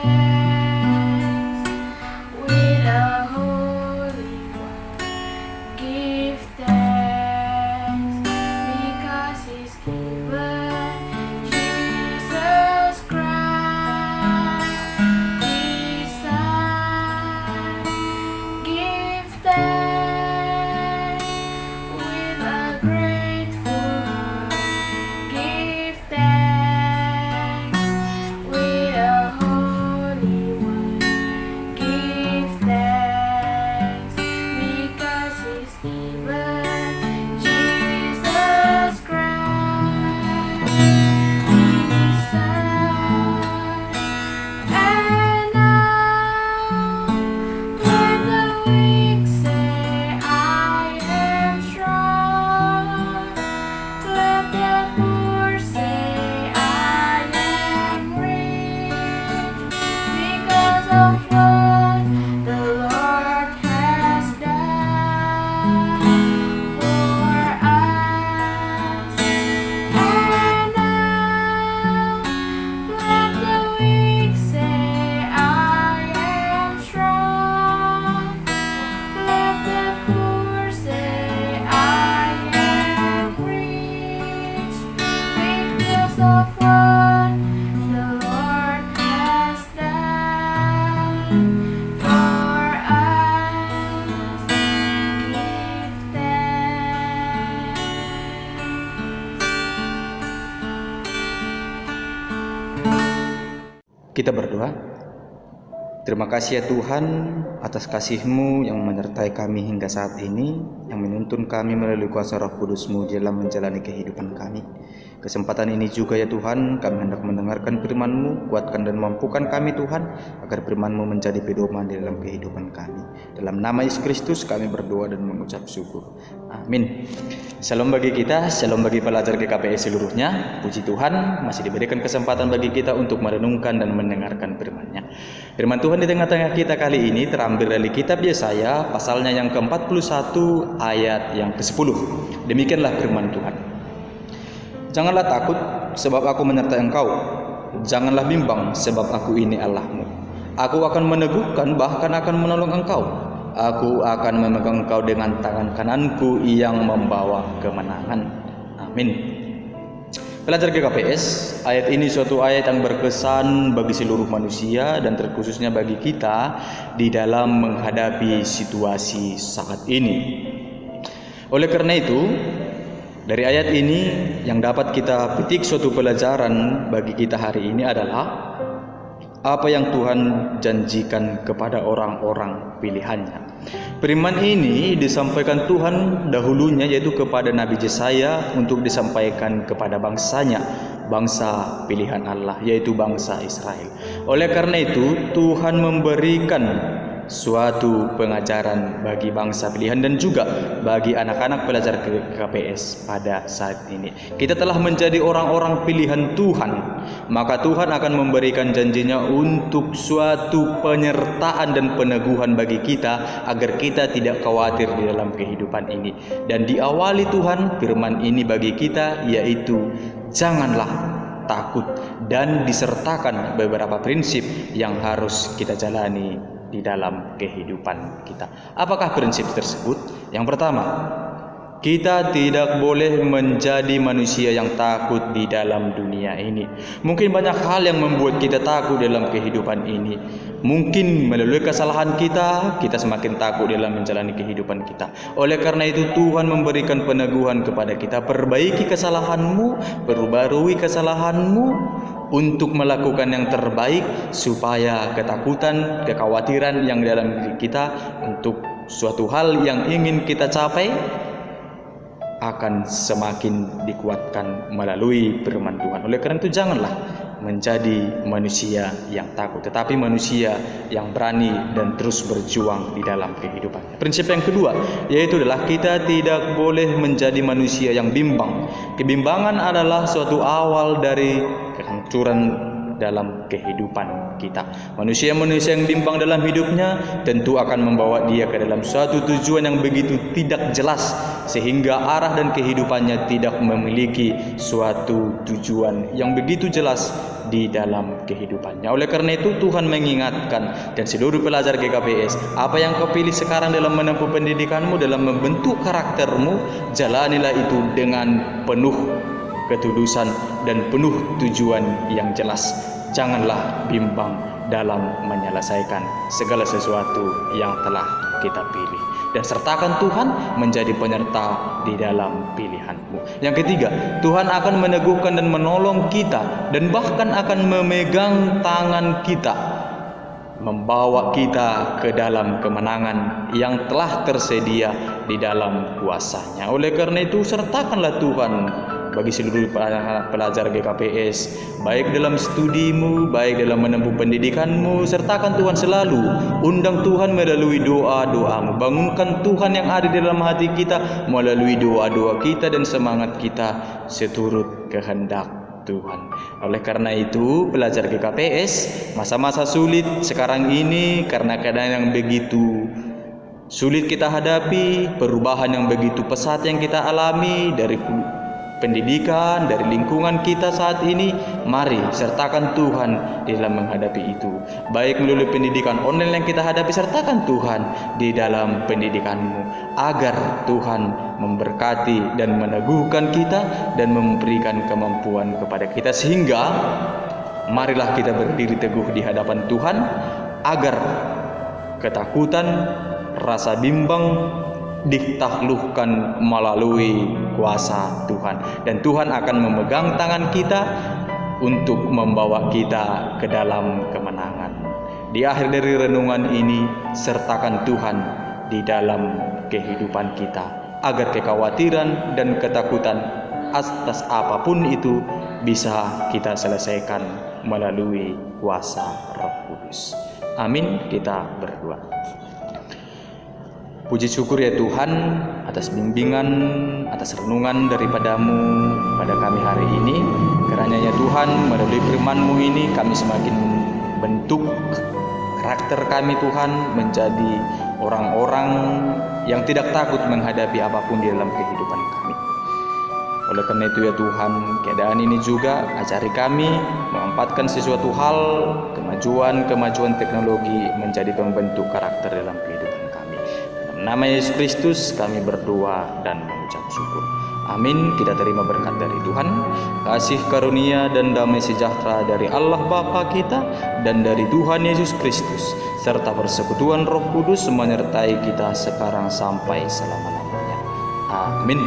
thanks with a holy one. Give thanks because He's given Jesus Christ, His Son. Give thanks with a grateful heart. Give thanks with a holy one. Give thanks because He's given Jesus Christ, His Son. And now let the weak say, I am strong. Let the poor say, I am rich because of what the Lord has done for us. And now let the weak say, I am strong. Let the poor say, I am rich because of what the Lord has done for us. Give thanks. Kita berdoa. Terima kasih ya Tuhan atas kasih-Mu yang menyertai kami hingga saat ini, yang menuntun kami melalui kuasa Roh Kudus-Mu dalam menjalani kehidupan kami. Kesempatan ini juga ya Tuhan, kami hendak mendengarkan firman-Mu, kuatkan dan mampukan kami Tuhan, agar firman-Mu menjadi pedoman di dalam kehidupan kami. Dalam nama Yesus Kristus kami berdoa dan mengucap syukur. Amin. Shalom bagi kita, shalom bagi pelajar GKPS seluruhnya. Puji Tuhan, masih diberikan kesempatan bagi kita untuk merenungkan dan mendengarkan firman-Nya. Firman Tuhan di tengah-tengah kita kali ini terambil dari kitab Yesaya, pasalnya yang ke-41 ayat yang ke-10. Demikianlah firman Tuhan. Janganlah takut, sebab aku menyertai engkau. Janganlah bimbang, sebab aku ini Allahmu. Aku akan meneguhkan, bahkan akan menolong engkau. Aku akan memegang engkau dengan tangan kananku yang membawa kemenangan. Amin. Pelajar GKPS, ayat ini suatu ayat yang berkesan bagi seluruh manusia dan terkhususnya bagi kita di dalam menghadapi situasi saat ini. Oleh karena itu, dari ayat ini yang dapat kita petik suatu pelajaran bagi kita hari ini adalah apa yang Tuhan janjikan kepada orang-orang pilihannya. Firman ini disampaikan Tuhan dahulunya, yaitu kepada Nabi Yesaya, untuk disampaikan kepada bangsanya, bangsa pilihan Allah, yaitu bangsa Israel. Oleh karena itu Tuhan memberikan suatu pengajaran bagi bangsa pilihan dan juga bagi anak-anak pelajar KPS pada saat ini. Kita telah menjadi orang-orang pilihan Tuhan, maka Tuhan akan memberikan janjinya untuk suatu penyertaan dan peneguhan bagi kita agar kita tidak khawatir di dalam kehidupan ini. Dan diawali Tuhan firman ini bagi kita, yaitu janganlah takut, dan disertakan beberapa prinsip yang harus kita jalani di dalam kehidupan kita. Apakah prinsip tersebut? Yang pertama, kita tidak boleh menjadi manusia yang takut di dalam dunia ini. Mungkin banyak hal yang membuat kita takut dalam kehidupan ini. Mungkin melalui kesalahan kita semakin takut dalam menjalani kehidupan kita. Oleh karena itu Tuhan memberikan peneguhan kepada kita, perbaiki kesalahanmu, perbarui kesalahanmu untuk melakukan yang terbaik, supaya ketakutan, kekhawatiran yang dalam diri kita untuk suatu hal yang ingin kita capai akan semakin dikuatkan melalui firman Tuhan. Oleh karena itu janganlah menjadi manusia yang takut, tetapi manusia yang berani dan terus berjuang di dalam kehidupan. Prinsip yang kedua yaitu adalah kita tidak boleh menjadi manusia yang bimbang. Kebimbangan adalah suatu awal dari kehancuran dalam kehidupan kita. Manusia-manusia yang bimbang dalam hidupnya tentu akan membawa dia ke dalam suatu tujuan yang begitu tidak jelas, sehingga arah dan kehidupannya tidak memiliki suatu tujuan yang begitu jelas di dalam kehidupannya. Oleh karena itu Tuhan mengingatkan dan seluruh pelajar GKPS, apa yang kau pilih sekarang dalam menempuh pendidikanmu, dalam membentuk karaktermu, jalanilah itu dengan penuh ketulusan dan penuh tujuan yang jelas. Janganlah bimbang dalam menyelesaikan segala sesuatu yang telah kita pilih, dan sertakan Tuhan menjadi penyerta di dalam pilihanmu. Yang ketiga, Tuhan akan meneguhkan dan menolong kita, dan bahkan akan memegang tangan kita, membawa kita ke dalam kemenangan yang telah tersedia di dalam kuasa-Nya. Oleh karena itu, sertakanlah Tuhan bagi seluruh pelajar GKPS, baik dalam studimu, baik dalam menempuh pendidikanmu. Sertakan Tuhan selalu, undang Tuhan melalui doa-doamu, bangunkan Tuhan yang ada di dalam hati kita melalui doa-doa kita dan semangat kita seturut kehendak Tuhan. Oleh karena itu, pelajar GKPS, masa-masa sulit sekarang ini karena keadaan yang begitu sulit kita hadapi, perubahan yang begitu pesat yang kita alami dari pendidikan, dari lingkungan kita saat ini, mari sertakan Tuhan di dalam menghadapi itu. Baik melalui pendidikan online yang kita hadapi, sertakan Tuhan di dalam pendidikanmu, agar Tuhan memberkati dan meneguhkan kita dan memberikan kemampuan kepada kita, sehingga marilah kita berdiri teguh di hadapan Tuhan, agar ketakutan, rasa bimbang ditaklukkan melalui kuasa Tuhan, dan Tuhan akan memegang tangan kita untuk membawa kita ke dalam kemenangan. Di akhir dari renungan ini, sertakan Tuhan di dalam kehidupan kita, agar kekhawatiran dan ketakutan atas apapun itu bisa kita selesaikan melalui kuasa Roh Kudus. Amin. Kita berdoa. Puji syukur ya Tuhan atas bimbingan, atas renungan daripadamu pada kami hari ini. Kiranya ya Tuhan, melalui firman-Mu ini kami semakin bentuk karakter kami Tuhan, menjadi orang-orang yang tidak takut menghadapi apapun di dalam kehidupan kami. Oleh karena itu ya Tuhan, keadaan ini juga ajari kami memanfaatkan sesuatu hal, kemajuan teknologi menjadi pembentuk karakter dalam kehidupan kami. Dalam nama Yesus Kristus kami berdoa dan mengucap syukur. Amin. Kita terima berkat dari Tuhan, kasih karunia dan damai sejahtera dari Allah Bapa kita dan dari Tuhan Yesus Kristus, serta persekutuan Roh Kudus menyertai kita sekarang sampai selama-lamanya. Amin.